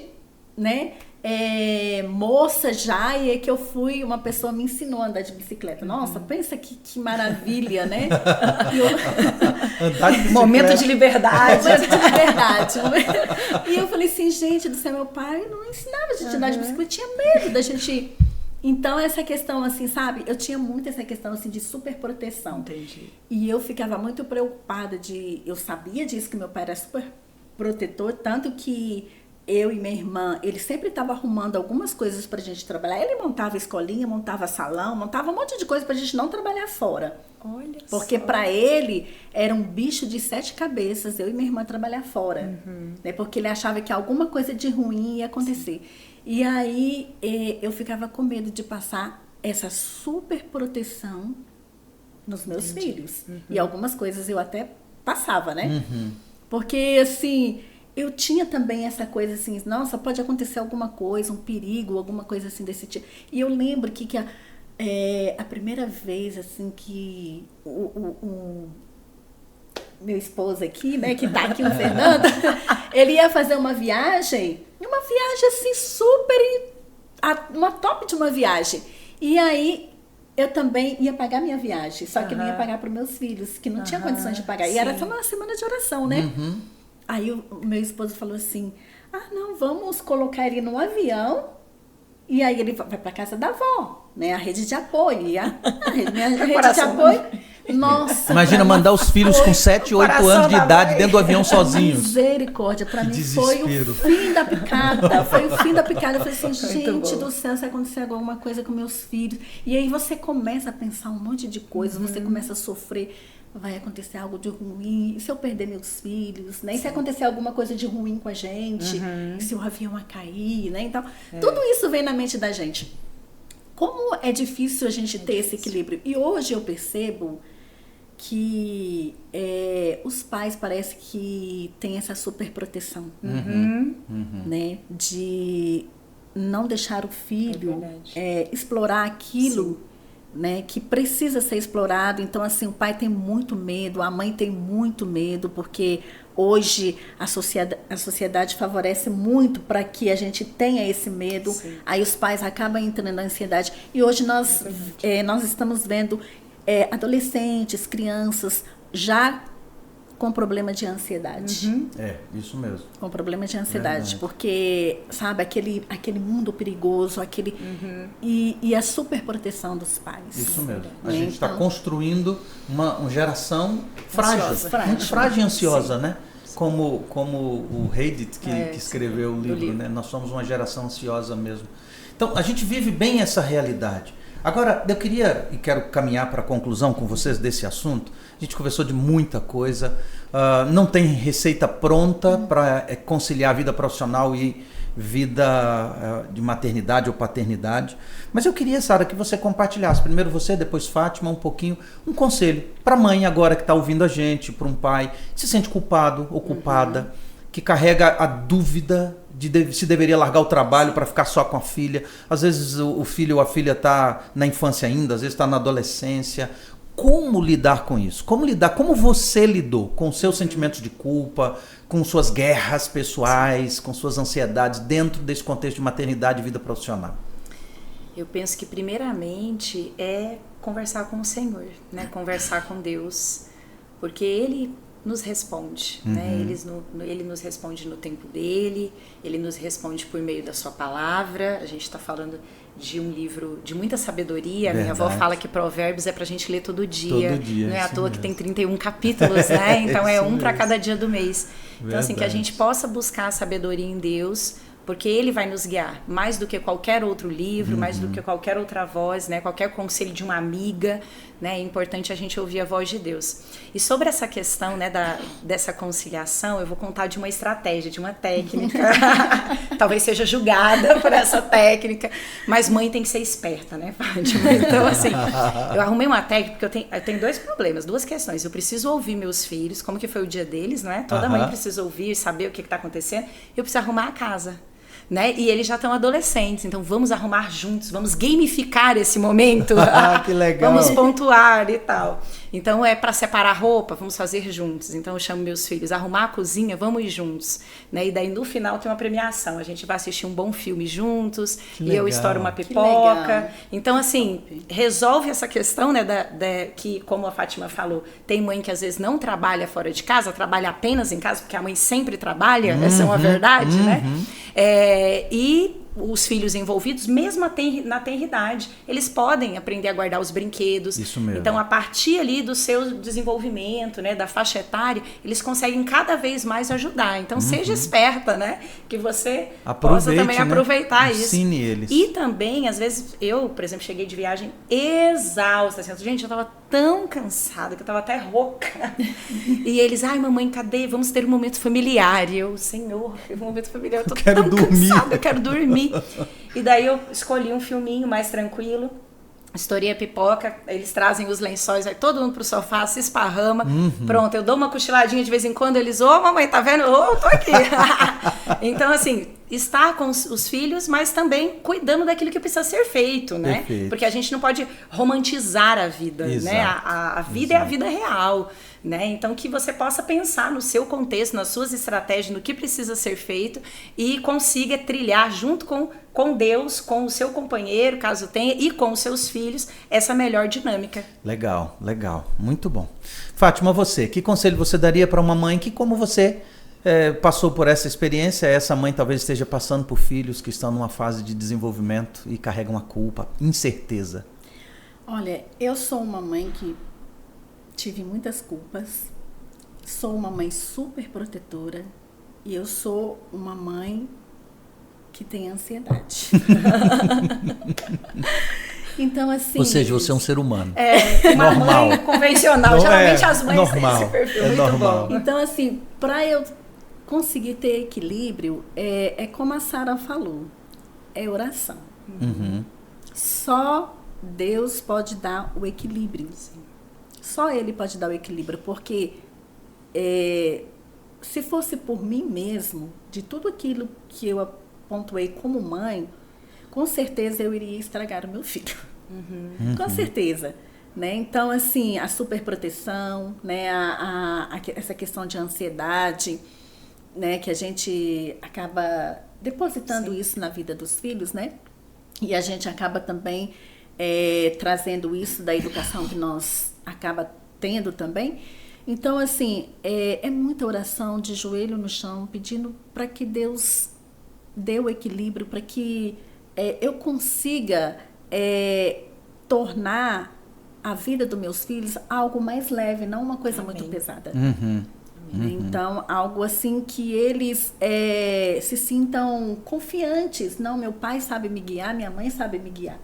né? moça já, e é que eu fui, uma pessoa me ensinou a andar de bicicleta. Nossa, pensa que maravilha, né? Andar de bicicleta. Momento de liberdade. Momento de liberdade. E eu falei assim, gente do céu, meu pai não ensinava a gente a andar de bicicleta, tinha medo da gente... Então, essa questão, assim, sabe? Eu tinha muito essa questão, assim, de super proteção. Entendi. E eu ficava muito preocupada eu sabia disso, que meu pai era super protetor, tanto que eu e minha irmã, ele sempre estava arrumando algumas coisas pra gente trabalhar. Ele montava escolinha, montava salão, montava um monte de coisa pra gente não trabalhar fora. Olha Porque pra ele era um bicho de 7 cabeças, eu e minha irmã trabalhar fora. Né? Porque ele achava que alguma coisa de ruim ia acontecer. Sim. E aí eu ficava com medo de passar essa super proteção nos meus filhos. E algumas coisas eu até passava, né? Porque, assim, eu tinha também essa coisa assim, nossa, pode acontecer alguma coisa, um perigo, alguma coisa assim desse tipo. E eu lembro que a primeira vez, assim, que o meu esposo aqui, né, que tá aqui, o Fernando, ele ia fazer uma viagem assim, super, uma top de uma viagem. E aí, eu também ia pagar minha viagem, só que não ia pagar para os meus filhos, que não tinha condições de pagar. E era só uma semana de oração, né? Aí o meu esposo falou assim, não, vamos colocar ele no avião, e aí ele vai para casa da avó, né? A rede de apoio. E a rede de apoio... Nossa, imagina mandar os filhos com 7, 8 anos de idade dentro do avião sozinhos. Misericórdia, pra mim foi o fim da picada. Foi o fim da picada. Eu falei assim, gente do céu, se acontecer alguma coisa com meus filhos. E aí você começa a pensar um monte de coisas, você começa a sofrer. Vai acontecer algo de ruim, e se eu perder meus filhos, né? E se acontecer alguma coisa de ruim com a gente, e se o avião a cair, né? Então, tudo isso vem na mente da gente. Como é difícil a gente ter esse equilíbrio. E hoje eu percebo que os pais parece que têm essa super proteção, né? De não deixar o filho explorar aquilo, né, que precisa ser explorado. Então, assim, o pai tem muito medo, a mãe tem muito medo, porque hoje a sociedade favorece muito para que a gente tenha esse medo. Sim. Aí os pais acabam entrando na ansiedade. E hoje nós estamos vendo adolescentes, crianças já com problema de ansiedade. Isso mesmo. Com problema de ansiedade, porque, sabe, aquele mundo perigoso, e a super proteção dos pais. Isso mesmo. A gente está construindo uma geração frágil, muito frágil e ansiosa, né? Como o Reddit, que escreveu o livro, né? Nós somos uma geração ansiosa mesmo. Então, a gente vive bem essa realidade. Agora, eu queria e quero caminhar para a conclusão com vocês desse assunto. A gente conversou de muita coisa, não tem receita pronta para conciliar a vida profissional e vida de maternidade ou paternidade. Mas eu queria, Sara, que você compartilhasse, primeiro você, depois Fátima, um conselho para a mãe agora que está ouvindo a gente, para um pai que se sente culpado ou culpada, que carrega a dúvida de se deveria largar o trabalho para ficar só com a filha. Às vezes o filho ou a filha está na infância ainda, às vezes está na adolescência. Como lidar com isso? Como você lidou com seus sentimentos de culpa, com suas guerras pessoais, com suas ansiedades dentro desse contexto de maternidade e vida profissional? Eu penso que primeiramente é conversar com o Senhor, né? Conversar com Deus, porque Ele nos responde, né? Ele nos responde no tempo dele, Ele nos responde por meio da sua palavra. A gente está falando de um livro de muita sabedoria. Verdade. Minha avó fala que Provérbios é pra gente ler todo dia. Não é à toa que tem 31 capítulos, né? Então é um para cada dia do mês. Então, assim, que a gente possa buscar a sabedoria em Deus, porque Ele vai nos guiar, mais do que qualquer outro livro, mais do que qualquer outra voz, né? Qualquer conselho de uma amiga, né? É importante a gente ouvir a voz de Deus. E sobre essa questão, né, dessa conciliação, eu vou contar de uma estratégia, de uma técnica. Talvez seja julgada por essa técnica, mas mãe tem que ser esperta, né, Fátima? Então, assim, eu arrumei uma técnica, porque eu tenho dois problemas, duas questões. Eu preciso ouvir meus filhos, como que foi o dia deles, não é? Toda mãe precisa ouvir, saber o que está acontecendo. E eu preciso arrumar a casa. né? E eles já estão adolescentes, então vamos arrumar juntos, vamos gamificar esse momento. Que legal. Vamos pontuar e tal. Então é para separar roupa, vamos fazer juntos. Então eu chamo meus filhos, arrumar a cozinha, vamos ir juntos, né? E daí no final tem uma premiação, a gente vai assistir um bom filme juntos e eu estouro uma pipoca. Então assim, resolve essa questão, né, que como a Fátima falou, tem mãe que às vezes não trabalha fora de casa, trabalha apenas em casa, porque a mãe sempre trabalha, essa é uma verdade, né? E os filhos envolvidos, mesmo na tenridade, eles podem aprender a guardar os brinquedos. Isso mesmo. Então, a partir ali do seu desenvolvimento, né, da faixa etária, eles conseguem cada vez mais ajudar. Então, seja esperta, né? Que você possa também aproveitar isso. Ensine eles. E também, às vezes, eu, por exemplo, cheguei de viagem exausta. Assim, gente, eu tava tão cansada que eu tava até rouca. E eles, ai, mamãe, cadê? Vamos ter um momento familiar. E eu, Senhor, um momento familiar, eu tô tão cansada, eu quero dormir. E daí eu escolhi um filminho mais tranquilo, estourei a pipoca, eles trazem os lençóis, vai todo mundo pro sofá, se esparrama, pronto, eu dou uma cochiladinha de vez em quando, eles, mamãe, tá vendo? Tô aqui. Então, assim, estar com os filhos, mas também cuidando daquilo que precisa ser feito, né? Perfeito. Porque a gente não pode romantizar a vida, né? A vida é a vida real, né? Então, que você possa pensar no seu contexto, nas suas estratégias, no que precisa ser feito e consiga trilhar junto com Deus, com o seu companheiro, caso tenha, e com os seus filhos, essa melhor dinâmica. Legal, legal. Muito bom. Fátima, você, que conselho você daria para uma mãe que, como você, passou por essa experiência, essa mãe talvez esteja passando por filhos que estão numa fase de desenvolvimento e carregam a culpa, incerteza? Olha, eu sou uma mãe que tive muitas culpas, sou uma mãe super protetora e eu sou uma mãe que tem ansiedade. Então, assim... Ou seja, você é um ser humano. Uma normal. Mãe convencional. Não, geralmente as mães normal. têm esse perfil muito normal. bom. Então, assim, para eu conseguir ter equilíbrio, é como a Sara falou, é oração. Só Deus pode dar o equilíbrio. Só Ele pode dar o equilíbrio, porque se fosse por mim mesmo, de tudo aquilo que eu pontuei como mãe, com certeza eu iria estragar o meu filho. Com certeza. Né? Então, assim, a superproteção, né? Essa questão de ansiedade, né? Que a gente acaba depositando isso na vida dos filhos, né? E a gente acaba também trazendo isso da educação que nós acaba tendo também. Então, assim, é muita oração de joelho no chão, pedindo para que Deus dê o equilíbrio, para que eu consiga tornar a vida dos meus filhos algo mais leve, não uma coisa muito pesada. Então, algo assim que eles se sintam confiantes. Não, meu pai sabe me guiar, minha mãe sabe me guiar.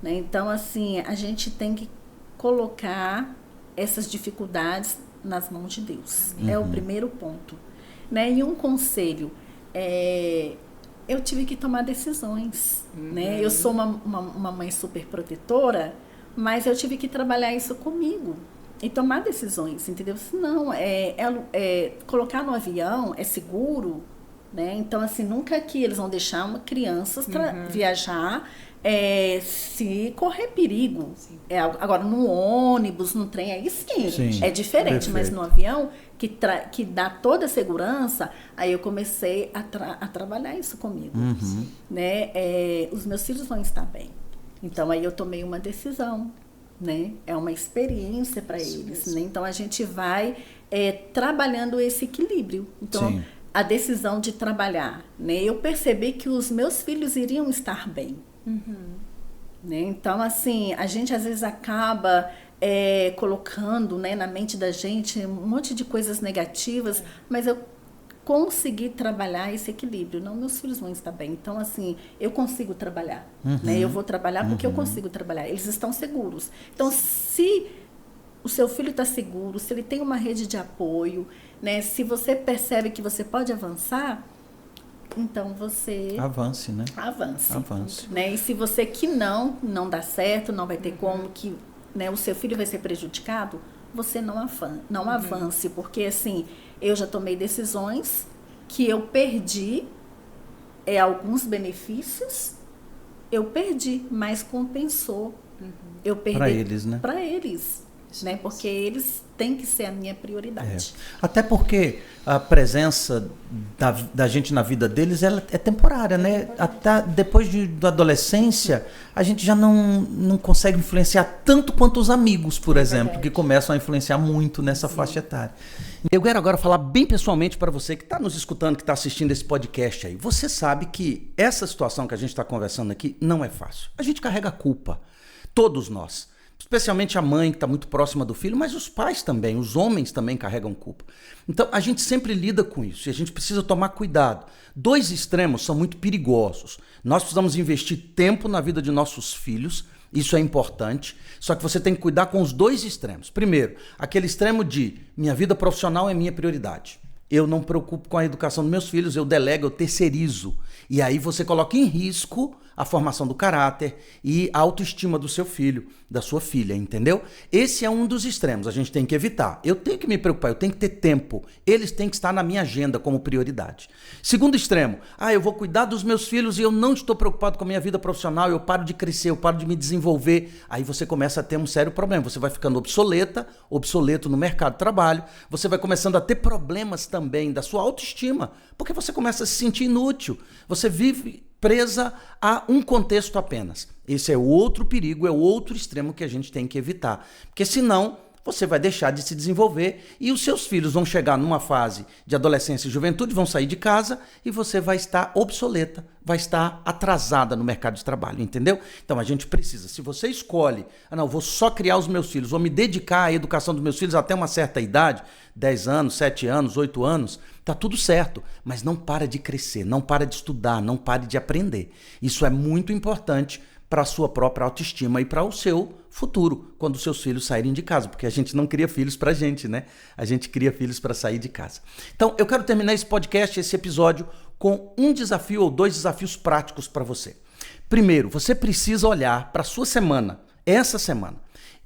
Né? Então, assim, a gente tem que colocar essas dificuldades nas mãos de Deus. É o primeiro ponto. Né? E um conselho, eu tive que tomar decisões. Né? Eu sou uma mãe super protetora, mas eu tive que trabalhar isso comigo e tomar decisões, entendeu? Senão, colocar no avião é seguro, né? Então, assim, nunca que eles vão deixar crianças viajar se correr perigo. Agora, no ônibus, no trem, aí sim. É diferente, mas no avião, que dá toda a segurança, aí eu comecei a trabalhar isso comigo. Né? Os meus filhos vão estar bem. Então, aí eu tomei uma decisão, né? É uma experiência para eles. Né? Então, a gente vai trabalhando esse equilíbrio. Então, a decisão de trabalhar. Né? Eu percebi que os meus filhos iriam estar bem. Né? Então, assim, a gente às vezes acaba colocando, né, na mente da gente um monte de coisas negativas, mas eu consegui trabalhar esse equilíbrio. Não, meus filhos vão estar bem. Então, assim, eu consigo trabalhar. Né? Eu vou trabalhar porque eu consigo trabalhar. Eles estão seguros. Então, se o seu filho está seguro, se ele tem uma rede de apoio, né? Se você percebe que você pode avançar, então você... Avance, né? Avance. Né? E se você que não dá certo, não vai ter como, que, né, o seu filho vai ser prejudicado, você não avance, porque assim, eu já tomei decisões que eu perdi alguns benefícios eu perdi, mas compensou. Eu perdi para eles, né? Para eles, né? Porque eles têm que ser a minha prioridade. Até porque a presença da gente na vida deles ela é temporária, né? Até depois da adolescência, a gente já não consegue influenciar tanto quanto os amigos, por exemplo, que começam a influenciar muito nessa faixa etária. Eu quero agora falar bem pessoalmente para você que está nos escutando, que está assistindo esse podcast aí. Você sabe que essa situação que a gente está conversando aqui não é fácil. A gente carrega culpa. Todos nós. Especialmente a mãe que está muito próxima do filho, mas os pais também, os homens também carregam culpa. Então a gente sempre lida com isso e a gente precisa tomar cuidado. 2 extremos são muito perigosos. Nós precisamos investir tempo na vida de nossos filhos, isso é importante, só que você tem que cuidar com os 2 extremos. Primeiro, aquele extremo de minha vida profissional é minha prioridade. Eu não me preocupo com a educação dos meus filhos, eu delego, eu terceirizo. E aí você coloca em risco a formação do caráter e a autoestima do seu filho, da sua filha, entendeu? Esse é um dos extremos, a gente tem que evitar. Eu tenho que me preocupar, eu tenho que ter tempo. Eles têm que estar na minha agenda como prioridade. Segundo extremo, eu vou cuidar dos meus filhos e eu não estou preocupado com a minha vida profissional, eu paro de crescer, eu paro de me desenvolver. Aí você começa a ter um sério problema, você vai ficando obsoleto no mercado de trabalho, você vai começando a ter problemas também da sua autoestima, porque você começa a se sentir inútil, você vive presa a um contexto apenas. Esse é o outro perigo, é o outro extremo que a gente tem que evitar, porque senão você vai deixar de se desenvolver e os seus filhos vão chegar numa fase de adolescência e juventude, vão sair de casa e você vai estar obsoleta, vai estar atrasada no mercado de trabalho, entendeu? Então a gente precisa, se você escolhe, não, vou só criar os meus filhos, vou me dedicar à educação dos meus filhos até uma certa idade, 10 anos, 7 anos, 8 anos, tá tudo certo, mas não para de crescer, não para de estudar, não pare de aprender. Isso é muito importante para a sua própria autoestima e para o seu futuro, quando os seus filhos saírem de casa, porque a gente não cria filhos para a gente, né? A gente cria filhos para sair de casa. Então, eu quero terminar esse podcast, esse episódio, com um desafio ou 2 desafios práticos para você. Primeiro, você precisa olhar para a sua semana, essa semana.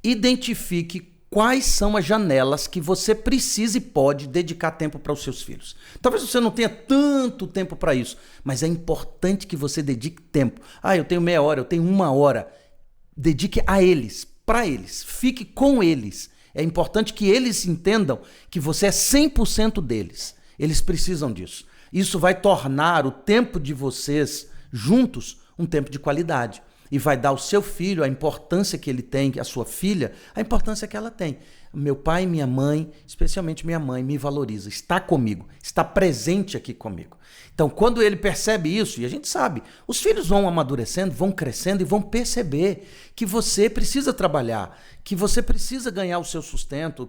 Identifique quais são as janelas que você precisa e pode dedicar tempo para os seus filhos. Talvez você não tenha tanto tempo para isso, mas é importante que você dedique tempo. Eu tenho meia hora, eu tenho 1 hora. Dedique a eles, para eles, fique com eles. É importante que eles entendam que você é 100% deles. Eles precisam disso. Isso vai tornar o tempo de vocês juntos um tempo de qualidade. E vai dar ao seu filho a importância que ele tem, a sua filha, a importância que ela tem. Meu pai e minha mãe, especialmente minha mãe, me valoriza, está comigo, está presente aqui comigo. Então, quando ele percebe isso, e a gente sabe, os filhos vão amadurecendo, vão crescendo e vão perceber que você precisa trabalhar, que você precisa ganhar o seu sustento,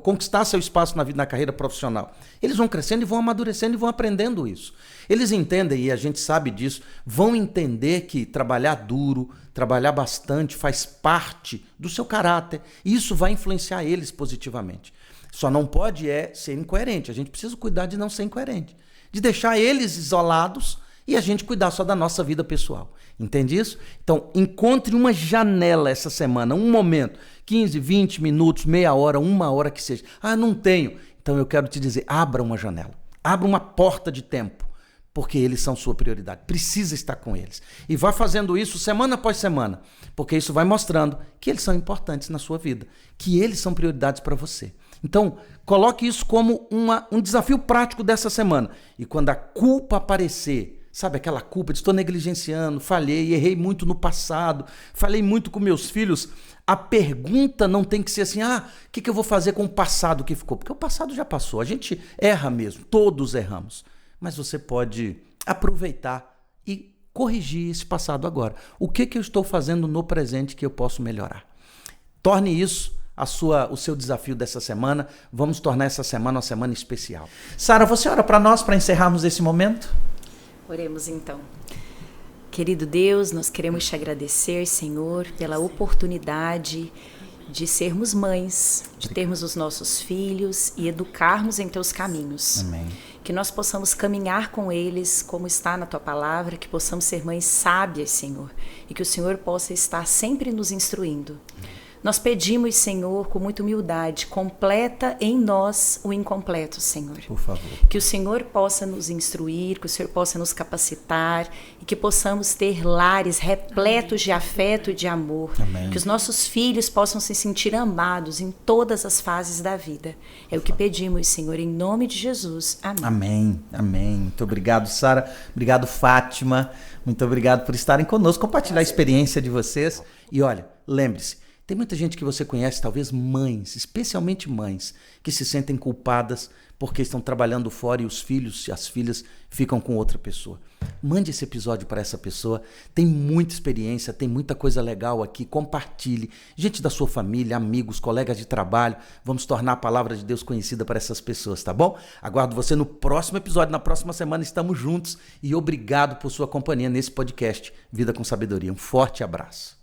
conquistar seu espaço na vida, na carreira profissional. Eles vão crescendo e vão amadurecendo e vão aprendendo isso. Eles entendem, e a gente sabe disso, vão entender que trabalhar duro, trabalhar bastante faz parte do seu caráter e isso vai influenciar eles positivamente. Só não pode ser incoerente. A gente precisa cuidar de não ser incoerente, de deixar eles isolados e a gente cuidar só da nossa vida pessoal. Entende isso? Então, encontre uma janela essa semana, um momento, 15, 20 minutos, meia hora, 1 hora que seja. Não tenho. Então eu quero te dizer, abra uma janela, abra uma porta de tempo, porque eles são sua prioridade. Precisa estar com eles. E vá fazendo isso semana após semana, porque isso vai mostrando que eles são importantes na sua vida, que eles são prioridades para você. Então, coloque isso como um desafio prático dessa semana. E quando a culpa aparecer, sabe aquela culpa de estou negligenciando, falhei, errei muito no passado, falei muito com meus filhos, a pergunta não tem que ser assim, o que eu vou fazer com o passado que ficou? Porque o passado já passou, a gente erra mesmo, todos erramos. Mas você pode aproveitar e corrigir esse passado agora. O que eu estou fazendo no presente que eu posso melhorar? Torne isso o seu desafio dessa semana. Vamos tornar essa semana uma semana especial. Sara, você ora para nós, para encerrarmos esse momento? Oremos então. Querido Deus, nós queremos te agradecer, Senhor, pela oportunidade de sermos mães, de termos os nossos filhos e educarmos em teus caminhos. Amém. Que nós possamos caminhar com eles, como está na tua palavra, que possamos ser mães sábias, Senhor, e que o Senhor possa estar sempre nos instruindo. Nós pedimos, Senhor, com muita humildade, completa em nós o incompleto, Senhor. Por favor. Que o Senhor possa nos instruir, que o Senhor possa nos capacitar e que possamos ter lares repletos de afeto e de amor. Amém. Que os nossos filhos possam se sentir amados em todas as fases da vida. É o que pedimos, Senhor, em nome de Jesus. Amém. Amém, amém. Muito obrigado, Sara. Obrigado, Fátima. Muito obrigado por estarem conosco, compartilhar a experiência de vocês. E olha, lembre-se, tem muita gente que você conhece, talvez mães, especialmente mães, que se sentem culpadas porque estão trabalhando fora e os filhos e as filhas ficam com outra pessoa. Mande esse episódio para essa pessoa. Tem muita experiência, tem muita coisa legal aqui. Compartilhe. Gente da sua família, amigos, colegas de trabalho. Vamos tornar a palavra de Deus conhecida para essas pessoas, tá bom? Aguardo você no próximo episódio. Na próxima semana estamos juntos. E obrigado por sua companhia nesse podcast Vida com Sabedoria. Um forte abraço.